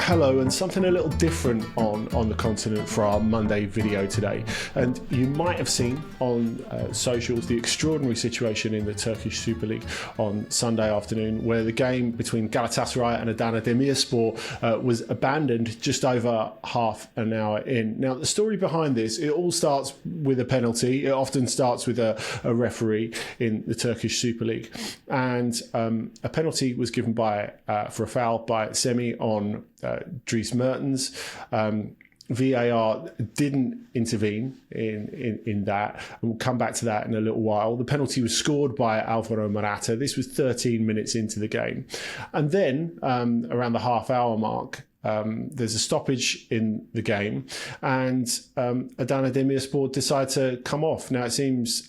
Hello, and something a little different on the continent for our Monday video today. And you might have seen on socials the extraordinary situation in the Turkish Super League on Sunday afternoon, where the game between Galatasaray and Adana Demirspor was abandoned just over half an hour in. Now, the story behind this, it all starts with a penalty. It often starts with a referee in the Turkish Super League. And a penalty was given for a foul by Semi on Dries Mertens. VAR didn't intervene in that, and we'll come back to that in a little while. The penalty was scored by Alvaro Morata. This was 13 minutes into the game. And then around the half-hour mark, there's a stoppage in the game, and Adana Demirspor decide to come off. Now, it seems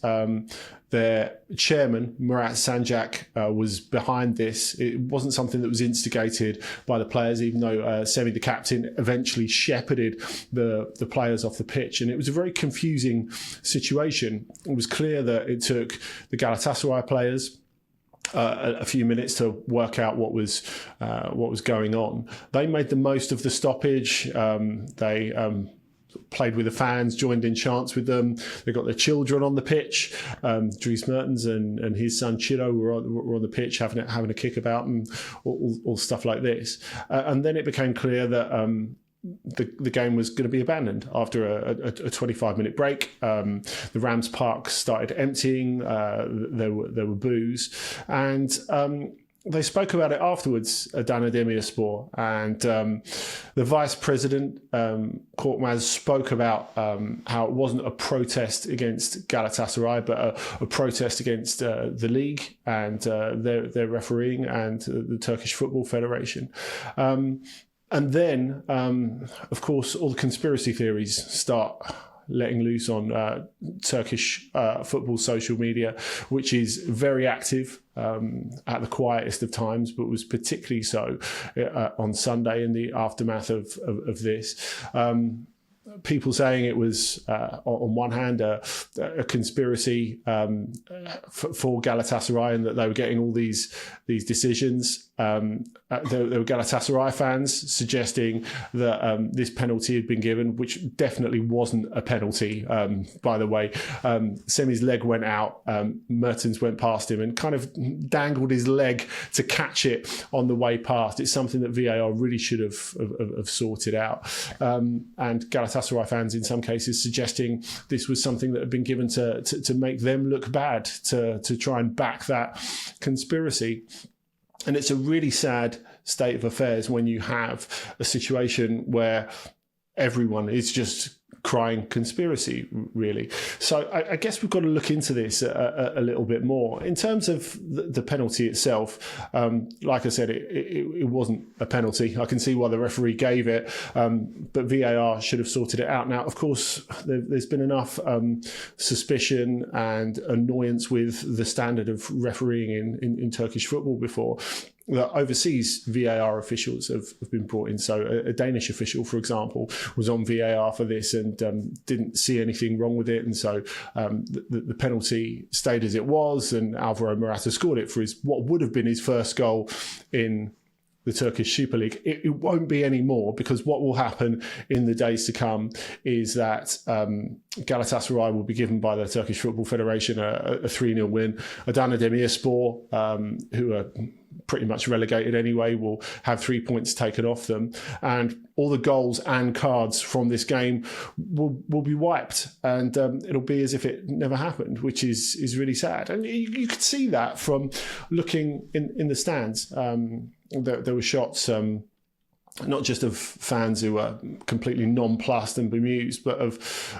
their chairman, Murat Sanjak, was behind this. It wasn't something that was instigated by the players, even though Semi, the captain, eventually shepherded the players off the pitch. And it was a very confusing situation. It was clear that it took the Galatasaray players a few minutes to work out what was going on. They made the most of the stoppage. They played with the fans, joined in chants with them. They got their children on the pitch. Dries Mertens and his son Chiro were on the pitch having a kick about, and all stuff like this. And then it became clear that the game was going to be abandoned after a 25-minute break. The Rams Park started emptying. There were boos, and they spoke about it afterwards, Adana Demirspor, and the vice president, Korkmaz, spoke about how it wasn't a protest against Galatasaray, but a protest against the Ligue and their refereeing and the Turkish Football Federation. And then, of course, all the conspiracy theories start letting loose on Turkish football social media, which is very active at the quietest of times, but was particularly so on Sunday in the aftermath of this. People saying it was, on one hand, a conspiracy for Galatasaray, and that they were getting all these decisions. There were Galatasaray fans suggesting that this penalty had been given, which definitely wasn't a penalty, by the way. Semi's leg went out, Mertens went past him and kind of dangled his leg to catch it on the way past. It's something that VAR really should have sorted out. And Galatasaray fans in some cases suggesting this was something that had been given to make them look bad, to try and back that conspiracy. And it's a really sad state of affairs when you have a situation where everyone is just crying conspiracy, really. So I guess we've got to look into this a little bit more. In terms of the penalty itself, like I said, it wasn't a penalty. I can see why the referee gave it, but VAR should have sorted it out. Now, of course, there's been enough suspicion and annoyance with the standard of refereeing in Turkish football before, that overseas VAR officials have been brought in. So a Danish official, for example, was on VAR for this and didn't see anything wrong with it. And so the penalty stayed as it was, and Alvaro Morata scored it for what would have been his first goal in the Turkish Super League. It won't be anymore, because what will happen in the days to come is that Galatasaray will be given by the Turkish Football Federation a 3-0 win. Adana Demirspor, who are pretty much relegated anyway, will have 3 points taken off them, and all the goals and cards from this game will be wiped, and it'll be as if it never happened, which is really sad. And you could see that from looking in the stands. There were shots not just of fans who were completely nonplussed and bemused, but of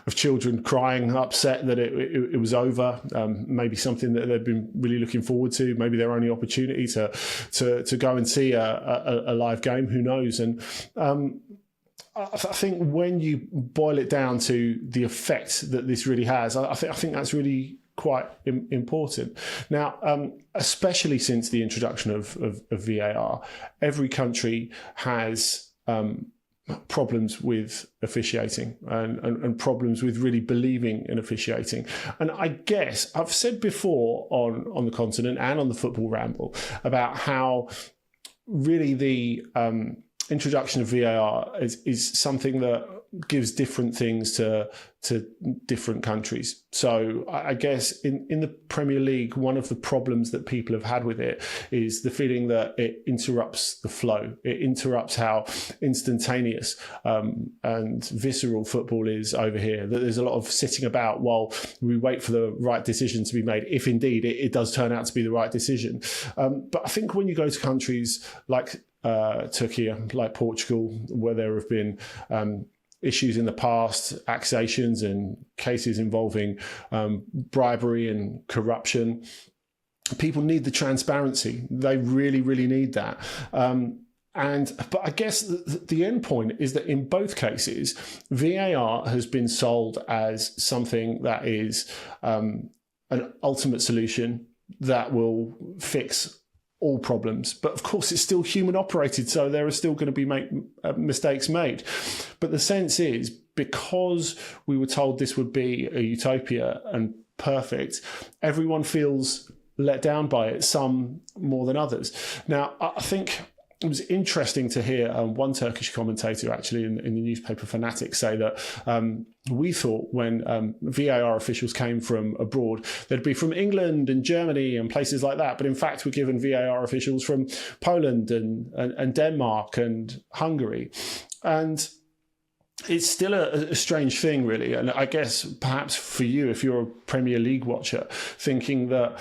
children crying, upset that it was over. Maybe something that they've been really looking forward to. Maybe their only opportunity to go and see a live game. Who knows? And I think when you boil it down to the effect that this really has, I think that's really quite important. Now, especially since the introduction of VAR, every country has problems with officiating and problems with really believing in officiating. And I guess I've said before on the continent and on the Football Ramble about how really the introduction of VAR is something that gives different things to different countries. So I guess in the Premier League, one of the problems that people have had with it is the feeling that it interrupts the flow. It interrupts how instantaneous and visceral football is over here. That there's a lot of sitting about while we wait for the right decision to be made, if indeed it does turn out to be the right decision. But I think when you go to countries like Turkey, like Portugal, where there have been issues in the past, accusations and cases involving bribery and corruption, people need the transparency. They really, really need that. But I guess the end point is that in both cases, VAR has been sold as something that is an ultimate solution that will fix all problems. But of course, it's still human operated, so there are still going to be mistakes made. But the sense is, because we were told this would be a utopia and perfect, everyone feels let down by it, some more than others. Now, I think it was interesting to hear one Turkish commentator actually in the newspaper Fanatic say that we thought when VAR officials came from abroad, they'd be from England and Germany and places like that. But in fact, we're given VAR officials from Poland and Denmark and Hungary. And it's still a strange thing, really. And I guess perhaps for you, if you're a Premier League watcher, thinking that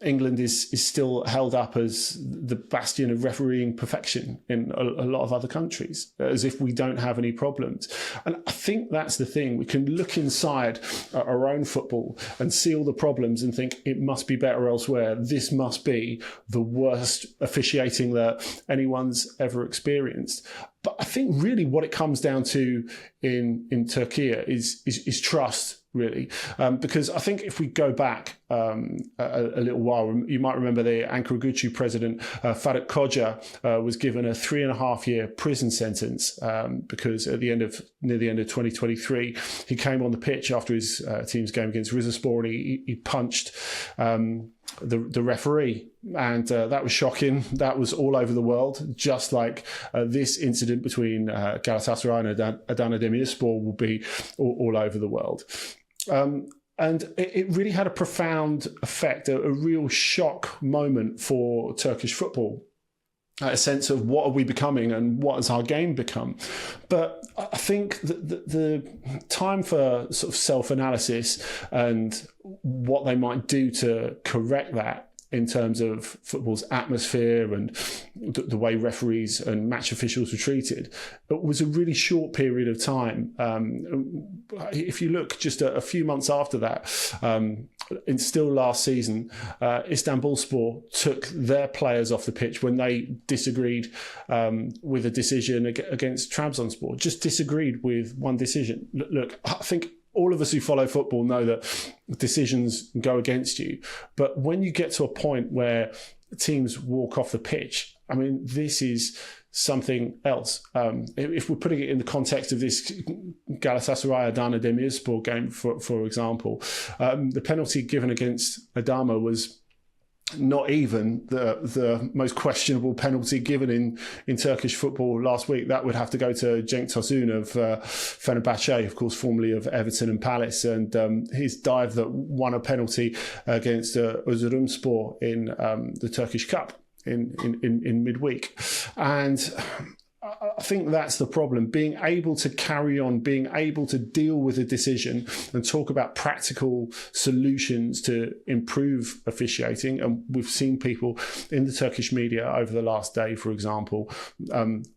England is still held up as the bastion of refereeing perfection in a lot of other countries, as if we don't have any problems. And I think that's the thing. We can look inside our own football and see all the problems and think it must be better elsewhere. This must be the worst officiating that anyone's ever experienced. But I think really what it comes down to in Turkey is trust, really. Because I think if we go back a little while, you might remember the Ankara Gücü president, Farouk Koca, was given a 3.5-year prison sentence because near the end of 2023, he came on the pitch after his team's game against Rizespor and he punched the referee. And that was shocking. That was all over the world, just like this incident between Galatasaray and Adana Demirspor will be all over the world. And it really had a profound effect, a real shock moment for Turkish football. A sense of what are we becoming and what has our game become. But I think that the time for sort of self-analysis and what they might do to correct that in terms of football's atmosphere and the way referees and match officials were treated, it was a really short period of time. If you look just a few months after that, still last season, Istanbulspor took their players off the pitch when they disagreed with a decision against Trabzonspor, just disagreed with one decision. Look, I think all of us who follow football know that decisions go against you. But when you get to a point where teams walk off the pitch, I mean, this is something else. If we're putting it in the context of this Galatasaray Adana Demirspor game, for example, the penalty given against Adama was not even the most questionable penalty given in Turkish football last week. That would have to go to Cenk Tosun of Fenerbahce, of course, formerly of Everton and Palace, and his dive that won a penalty against Erzurumspor in the Turkish Cup in midweek. And I think that's the problem, being able to carry on, being able to deal with a decision and talk about practical solutions to improve officiating. And we've seen people in the Turkish media over the last day, for example,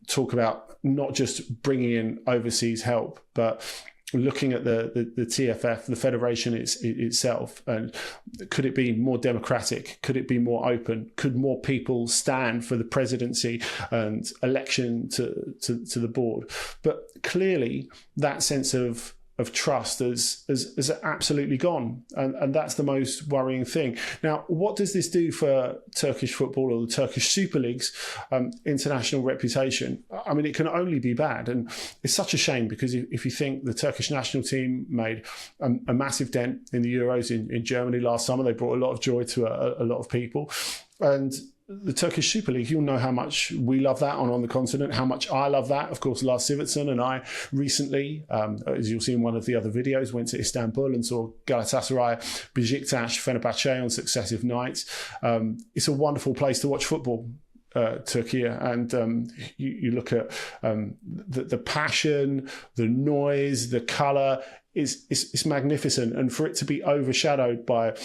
talk about not just bringing in overseas help, but looking at the TFF, the federation itself, and could it be more democratic? Could it be more open? Could more people stand for the presidency and election to the board? But clearly, that sense of trust is absolutely gone, and that's the most worrying thing. Now, what does this do for Turkish football or the Turkish Super League's international reputation? I mean, it can only be bad, and it's such a shame because if you think the Turkish national team made a massive dent in the Euros in Germany last summer, they brought a lot of joy to a lot of people, and the Turkish Super League, you'll know how much we love that on the continent, how much I love that. Of course, Lars Sivertsen and I recently, as you'll see in one of the other videos, went to Istanbul and saw Galatasaray, Besiktas, Fenerbahce on successive nights. It's a wonderful place to watch football. Turkey, and you look at the passion, the noise, the colour. It's magnificent, and for it to be overshadowed by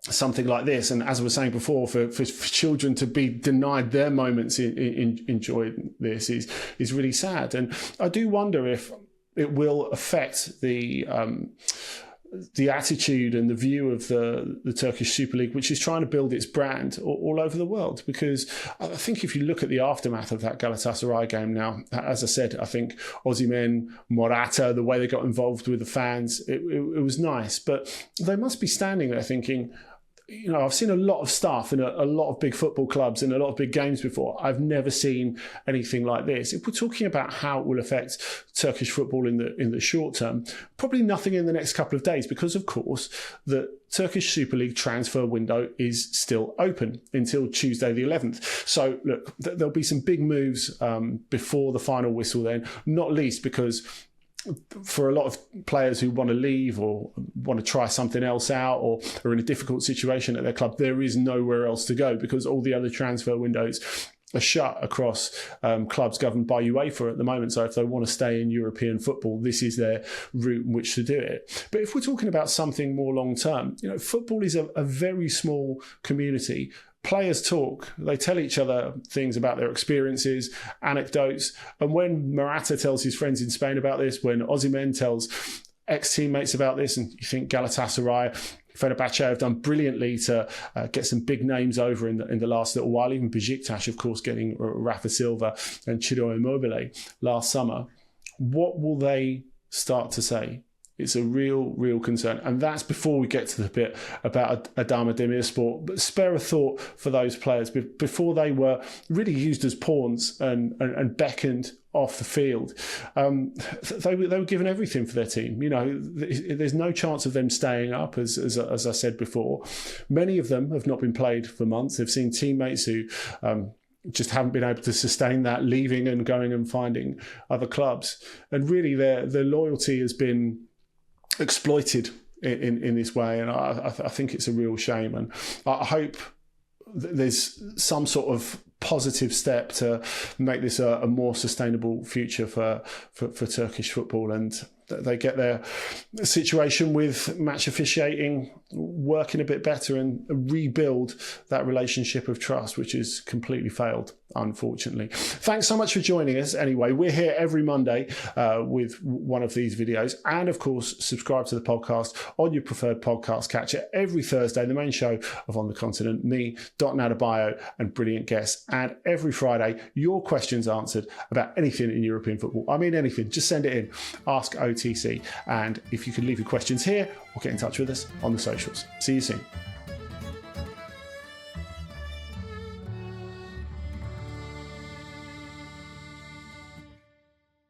something like this, and as I was saying before, for children to be denied their moments in enjoying this is really sad. And I do wonder if it will affect the attitude and the view of the Turkish Super League, which is trying to build its brand all over the world. Because I think if you look at the aftermath of that Galatasaray game now, as I said, I think Osimhen, Morata, the way they got involved with the fans, it was nice. But they must be standing there thinking, you know, I've seen a lot of stuff in a lot of big football clubs and a lot of big games before. I've never seen anything like this. If we're talking about how it will affect Turkish football in the short term, probably nothing in the next couple of days, because of course the Turkish Super League transfer window is still open until Tuesday the 11th. So look, there'll be some big moves before the final whistle then, not least because for a lot of players who want to leave or want to try something else out or are in a difficult situation at their club, there is nowhere else to go because all the other transfer windows are shut across clubs governed by UEFA at the moment. So if they want to stay in European football, this is their route in which to do it. But if we're talking about something more long term, you know, football is a very small community. Players talk, they tell each other things about their experiences, anecdotes. And when Morata tells his friends in Spain about this, when Osimhen tells ex-teammates about this, and you think Galatasaray, Fenerbahce have done brilliantly to get some big names over in the last little while, even Besiktas, of course, getting Rafa Silva and Ciro Immobile last summer. What will they start to say? It's a real concern. And that's before we get to the bit about Adana Demirspor. But spare a thought for those players before they were really used as pawns and beckoned off the field. They were given everything for their team. You know, there's no chance of them staying up, as I said before. Many of them have not been played for months. They've seen teammates who just haven't been able to sustain that, leaving and going and finding other clubs. And really their loyalty has been exploited in this way, and I think it's a real shame, and I hope there's some sort of positive step to make this a more sustainable future for Turkish football, and they get their situation with match officiating working a bit better and rebuild that relationship of trust, which has completely failed, unfortunately. Thanks so much for joining us. Anyway, we're here every Monday with one of these videos. And of course, subscribe to the podcast on your preferred podcast catcher. Every Thursday, the main show of On the Continent, me, Dot Nadabayo, and brilliant guests. And every Friday, your questions answered about anything in European football. I mean anything, just send it in. Ask OTC. And if you could leave your questions here or get in touch with us on the socials. See you soon.